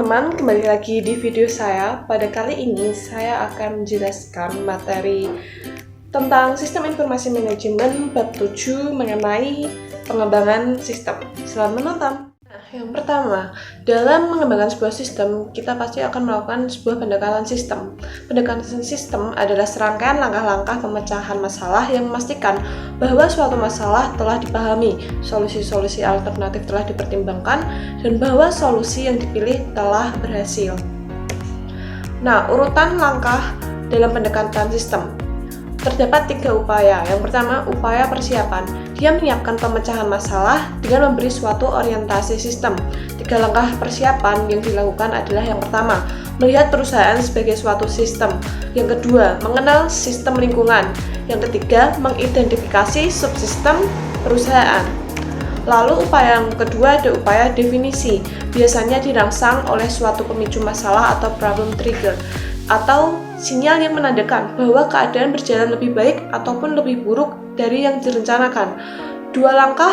teman-teman, kembali lagi di video saya. Pada kali ini saya akan menjelaskan materi tentang Sistem Informasi Manajemen bab 7 mengenai pengembangan sistem. Selamat menonton. Yang pertama, dalam mengembangkan sebuah sistem, kita pasti akan melakukan sebuah pendekatan sistem. Pendekatan sistem adalah serangkaian langkah-langkah pemecahan masalah yang memastikan bahwa suatu masalah telah dipahami, solusi-solusi alternatif telah dipertimbangkan, dan bahwa solusi yang dipilih telah berhasil. Nah, urutan langkah dalam pendekatan sistem. Terdapat 3 upaya. Yang pertama, upaya persiapan. Dia menyiapkan pemecahan masalah dengan memberi suatu orientasi sistem. 3 langkah persiapan yang dilakukan adalah yang pertama, melihat perusahaan sebagai suatu sistem. Yang kedua, mengenal sistem lingkungan. Yang ketiga, mengidentifikasi subsistem perusahaan. Lalu upaya yang kedua ada upaya definisi. Biasanya dirangsang oleh suatu pemicu masalah atau problem trigger, atau sinyal yang menandakan bahwa keadaan berjalan lebih baik ataupun lebih buruk dari yang direncanakan. 2 langkah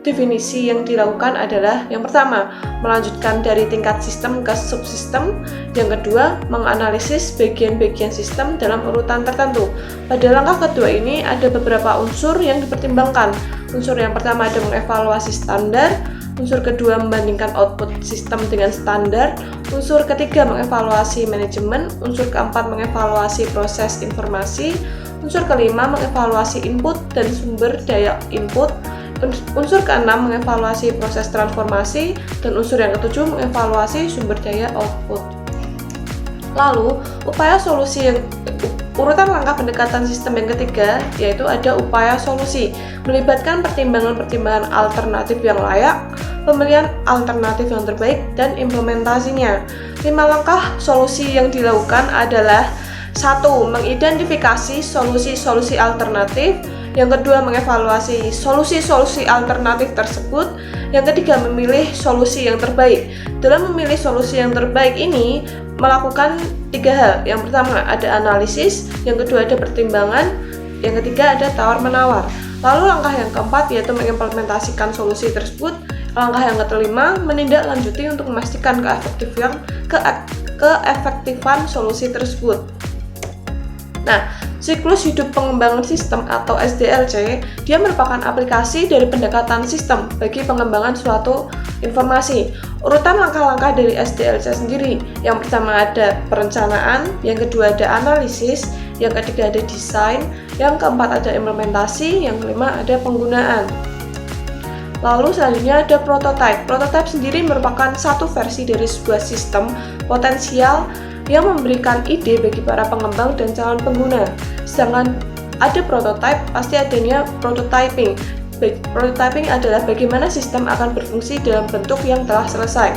definisi yang dilakukan adalah yang pertama, melanjutkan dari tingkat sistem ke subsistem. Yang kedua, menganalisis bagian-bagian sistem dalam urutan tertentu. Pada langkah kedua ini ada beberapa unsur yang dipertimbangkan. Unsur yang pertama ada mengevaluasi standar. Unsur kedua membandingkan output sistem dengan standar. Unsur ketiga mengevaluasi manajemen. Unsur keempat mengevaluasi proses informasi. Unsur kelima mengevaluasi input dan sumber daya input. Unsur keenam mengevaluasi proses transformasi. Dan unsur yang ketujuh mengevaluasi sumber daya output. Lalu, upaya solusi yang urutan langkah pendekatan sistem yang ketiga yaitu ada upaya solusi, melibatkan pertimbangan-pertimbangan alternatif yang layak, pemilihan alternatif yang terbaik, dan implementasinya. 5 langkah solusi yang dilakukan adalah 1. Mengidentifikasi solusi-solusi alternatif. Yang kedua, mengevaluasi solusi-solusi alternatif tersebut. Yang ketiga, memilih solusi yang terbaik. Dalam memilih solusi yang terbaik ini melakukan 3 hal. Yang pertama ada analisis, yang kedua ada pertimbangan, yang ketiga ada tawar-menawar. Lalu langkah yang keempat yaitu mengimplementasikan solusi tersebut. Langkah yang kelima, menindaklanjuti untuk memastikan keefektifan solusi tersebut. Nah, siklus hidup pengembangan sistem atau SDLC, dia merupakan aplikasi dari pendekatan sistem bagi pengembangan suatu informasi. Urutan langkah-langkah dari SDLC sendiri, yang pertama ada perencanaan, yang kedua ada analisis, yang ketiga ada desain, yang keempat ada implementasi, yang kelima ada penggunaan. Lalu selanjutnya ada prototype. Prototype sendiri merupakan satu versi dari sebuah sistem potensial yang memberikan ide bagi para pengembang dan calon pengguna. Sedangkan ada prototype, pasti adanya prototyping. Prototyping adalah bagaimana sistem akan berfungsi dalam bentuk yang telah selesai.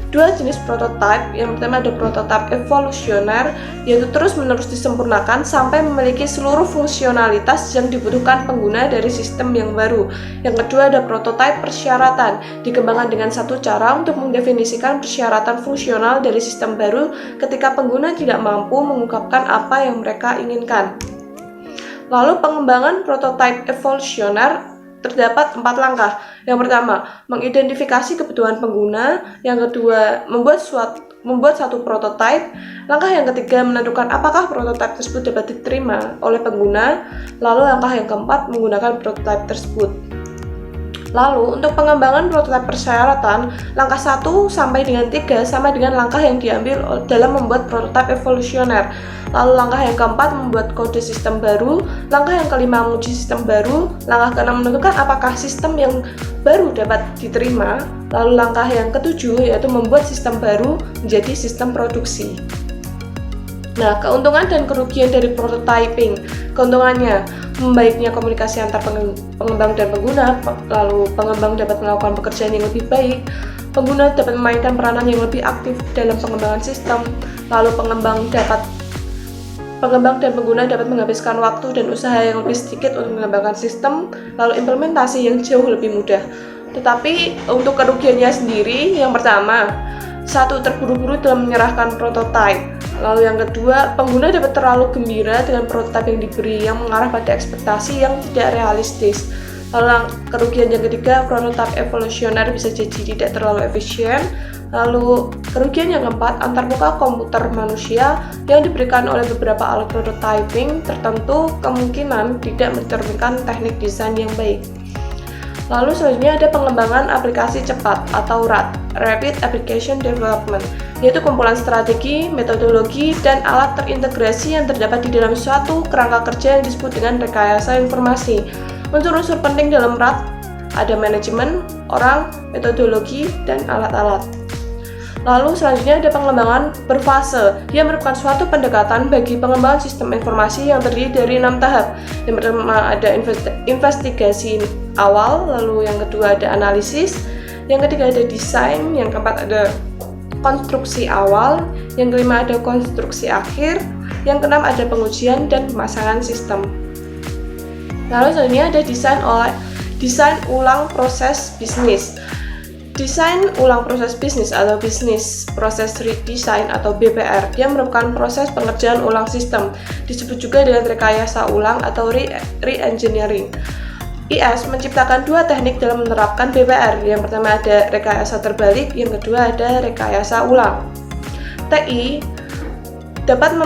2 jenis prototype, yang pertama ada prototype evolusioner, yaitu terus-menerus disempurnakan sampai memiliki seluruh fungsionalitas yang dibutuhkan pengguna dari sistem yang baru. Yang kedua ada prototype persyaratan, dikembangkan dengan satu cara untuk mendefinisikan persyaratan fungsional dari sistem baru ketika pengguna tidak mampu mengungkapkan apa yang mereka inginkan. Lalu pengembangan prototype evolusioner terdapat 4 langkah. Yang pertama, mengidentifikasi kebutuhan pengguna. Yang kedua, membuat satu prototype. Langkah yang ketiga, menentukan apakah prototype tersebut dapat diterima oleh pengguna. Lalu langkah yang keempat, menggunakan prototype tersebut. Lalu, untuk pengembangan prototipe persyaratan, langkah 1 sampai dengan 3 sama dengan langkah yang diambil dalam membuat prototipe evolusioner. Lalu langkah yang keempat, membuat kode sistem baru. Langkah yang kelima, menguji sistem baru. Langkah keenam, menentukan apakah sistem yang baru dapat diterima. Lalu langkah yang ketujuh, yaitu membuat sistem baru menjadi sistem produksi. Nah, keuntungan dan kerugian dari prototyping. Keuntungannya, membaiknya komunikasi antar pengembang dan pengguna, lalu pengembang dapat melakukan pekerjaan yang lebih baik, pengguna dapat memainkan peranan yang lebih aktif dalam pengembangan sistem, lalu pengembang dan pengguna dapat menghabiskan waktu dan usaha yang lebih sedikit untuk mengembangkan sistem, lalu implementasi yang jauh lebih mudah. Tetapi untuk kerugiannya sendiri, yang pertama, 1. Terburu-buru dalam menyerahkan prototipe. Lalu yang kedua, pengguna dapat terlalu gembira dengan prototipe yang diberi yang mengarah pada ekspektasi yang tidak realistis. Lalu kerugian yang ketiga, prototipe evolusioner bisa jadi tidak terlalu efisien. Lalu kerugian yang keempat, antarmuka komputer manusia yang diberikan oleh beberapa alat prototyping tertentu kemungkinan tidak mencerminkan teknik desain yang baik. Lalu selanjutnya ada pengembangan aplikasi cepat atau RAD, Rapid Application Development, yaitu kumpulan strategi, metodologi, dan alat terintegrasi yang terdapat di dalam suatu kerangka kerja yang disebut dengan rekayasa informasi. Unsur-unsur penting dalam RAD ada manajemen, orang, metodologi, dan alat-alat. Lalu selanjutnya ada pengembangan berfase yang merupakan suatu pendekatan bagi pengembangan sistem informasi yang terdiri dari 6 tahap. Yang pertama ada investigasi awal, lalu yang kedua ada analisis, yang ketiga ada desain, yang keempat ada konstruksi awal, yang kelima ada konstruksi akhir, yang keenam ada pengujian dan pemasangan sistem. Lalu selanjutnya ada desain ulang proses bisnis. Desain ulang proses bisnis atau Business Process Redesign atau BPR, dia merupakan proses pengerjaan ulang sistem, disebut juga dengan rekayasa ulang atau re-engineering. IS menciptakan dua teknik dalam menerapkan BPR. Yang pertama ada rekayasa terbalik, yang kedua ada rekayasa ulang. TI dapat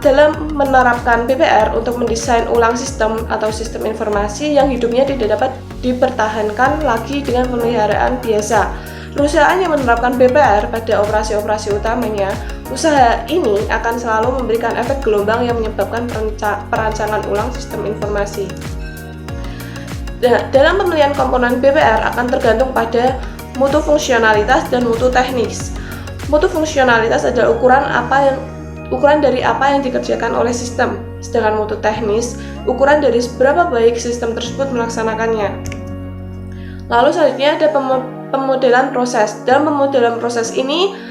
dalam menerapkan BPR untuk mendesain ulang sistem atau sistem informasi yang hidupnya tidak dapat dipertahankan lagi dengan pemeliharaan biasa. Perusahaan yang menerapkan BPR pada operasi-operasi utamanya, usaha ini akan selalu memberikan efek gelombang yang menyebabkan perancangan ulang sistem informasi. Dalam pemilihan komponen BPR akan tergantung pada mutu fungsionalitas dan mutu teknis. Mutu fungsionalitas adalah ukuran dari apa yang dikerjakan oleh sistem, sedangkan mutu teknis ukuran dari seberapa baik sistem tersebut melaksanakannya. Lalu selanjutnya ada pemodelan proses. Dalam pemodelan proses ini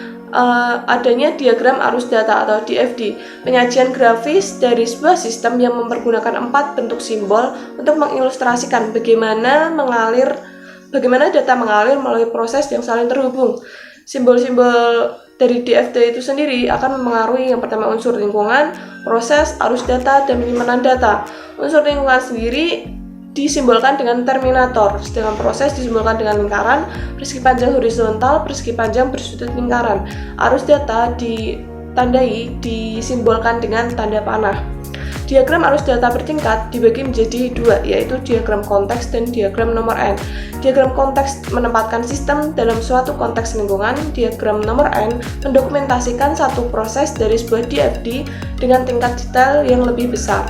adanya diagram arus data atau DFD, penyajian grafis dari sebuah sistem yang mempergunakan 4 bentuk simbol untuk mengilustrasikan bagaimana data mengalir melalui proses yang saling terhubung. Simbol-simbol dari DFD itu sendiri akan mempengaruhi yang pertama unsur lingkungan, proses, arus data, dan penyimpanan data. Unsur lingkungan sendiri disimbolkan dengan terminator, sedangkan proses disimbolkan dengan lingkaran, persegi panjang horizontal, persegi panjang bersudut lingkaran. Arus data disimbolkan dengan tanda panah. Diagram arus data bertingkat dibagi menjadi dua, yaitu diagram konteks dan diagram nomor N. Diagram konteks menempatkan sistem dalam suatu konteks lingkungan. Diagram nomor N mendokumentasikan satu proses dari sebuah DFD dengan tingkat detail yang lebih besar.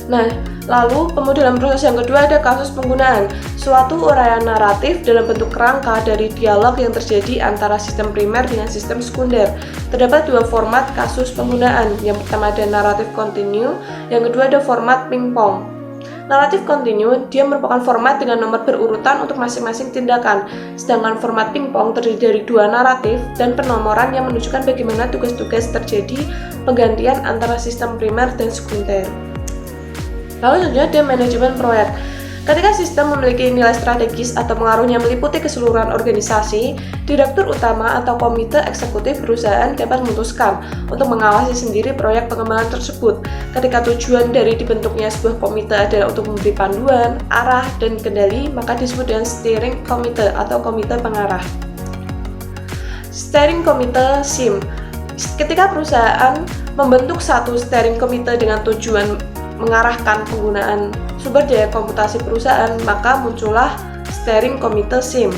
Nah, lalu pemodelan proses yang kedua ada kasus penggunaan, suatu uraian naratif dalam bentuk kerangka dari dialog yang terjadi antara sistem primer dengan sistem sekunder. Terdapat dua format kasus penggunaan, yang pertama ada naratif kontinu, yang kedua ada format pingpong. Naratif kontinu, dia merupakan format dengan nomor berurutan untuk masing-masing tindakan, sedangkan format pingpong terdiri dari dua naratif dan penomoran yang menunjukkan bagaimana tugas-tugas terjadi penggantian antara sistem primer dan sekunder. Lalu selanjutnya ada manajemen proyek. Ketika sistem memiliki nilai strategis atau pengaruhnya meliputi keseluruhan organisasi, direktur utama atau komite eksekutif perusahaan dapat memutuskan untuk mengawasi sendiri proyek pengembangan tersebut. Ketika tujuan dari dibentuknya sebuah komite adalah untuk memberi panduan, arah, dan kendali, maka disebut dengan steering komite atau komite pengarah. Steering komite SIM. Ketika perusahaan membentuk satu steering komite dengan tujuan mengarahkan penggunaan sumber daya komputasi perusahaan, maka muncullah steering komite SIM.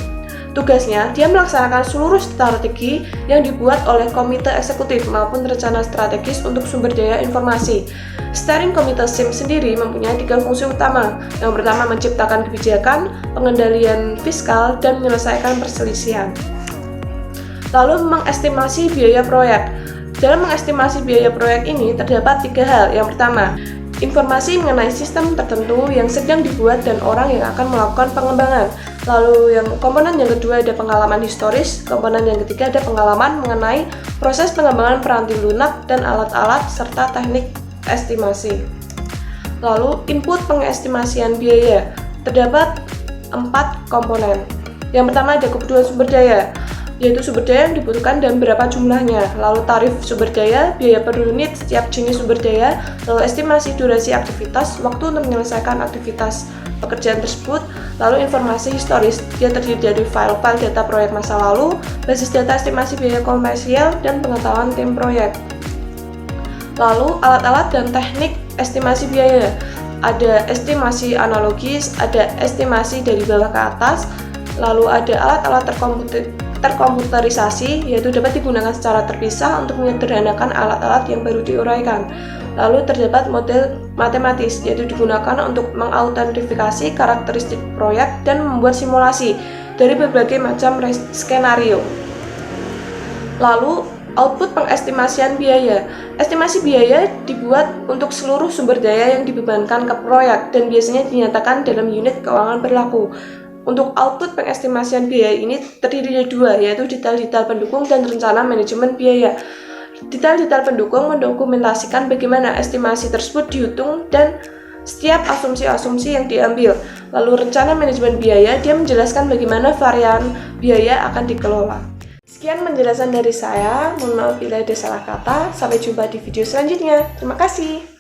Tugasnya, dia melaksanakan seluruh strategi yang dibuat oleh komite eksekutif maupun rencana strategis untuk sumber daya informasi. Steering komite SIM sendiri mempunyai 3 fungsi utama. Yang pertama, menciptakan kebijakan, pengendalian fiskal, dan menyelesaikan perselisihan. Lalu, mengestimasi biaya proyek. Dalam mengestimasi biaya proyek ini terdapat 3 hal. Yang pertama, informasi mengenai sistem tertentu yang sedang dibuat dan orang yang akan melakukan pengembangan. Lalu komponen yang kedua ada pengalaman historis, komponen yang ketiga ada pengalaman mengenai proses pengembangan peranti lunak dan alat-alat serta teknik estimasi. Lalu input pengestimasian biaya, terdapat 4 komponen. Yang pertama ada kebutuhan sumber daya, yaitu sumber daya yang dibutuhkan dan berapa jumlahnya, lalu tarif sumber daya, biaya per unit setiap jenis sumber daya, lalu estimasi durasi aktivitas, waktu untuk menyelesaikan aktivitas pekerjaan tersebut. Lalu informasi historis, dia terdiri dari file-file data proyek masa lalu, basis data estimasi biaya komersial, dan pengetahuan tim proyek. Lalu alat-alat dan teknik estimasi biaya, ada estimasi analogis, ada estimasi dari bawah ke atas, lalu ada alat-alat terkomputerisasi, yaitu dapat digunakan secara terpisah untuk menyederhanakan alat-alat yang baru diuraikan. Lalu terdapat model matematis, yaitu digunakan untuk mengautentifikasi karakteristik proyek dan membuat simulasi dari berbagai macam skenario. Lalu output pengestimasian biaya. Estimasi biaya dibuat untuk seluruh sumber daya yang dibebankan ke proyek dan biasanya dinyatakan dalam unit keuangan berlaku. Untuk output pengestimasian biaya ini terdiri dari dua, yaitu detail-detail pendukung dan rencana manajemen biaya. Detail-detail pendukung mendokumentasikan bagaimana estimasi tersebut dihitung dan setiap asumsi-asumsi yang diambil. Lalu rencana manajemen biaya, dia menjelaskan bagaimana varian biaya akan dikelola. Sekian penjelasan dari saya, mohon maaf bila ada salah kata. Sampai jumpa di video selanjutnya. Terima kasih.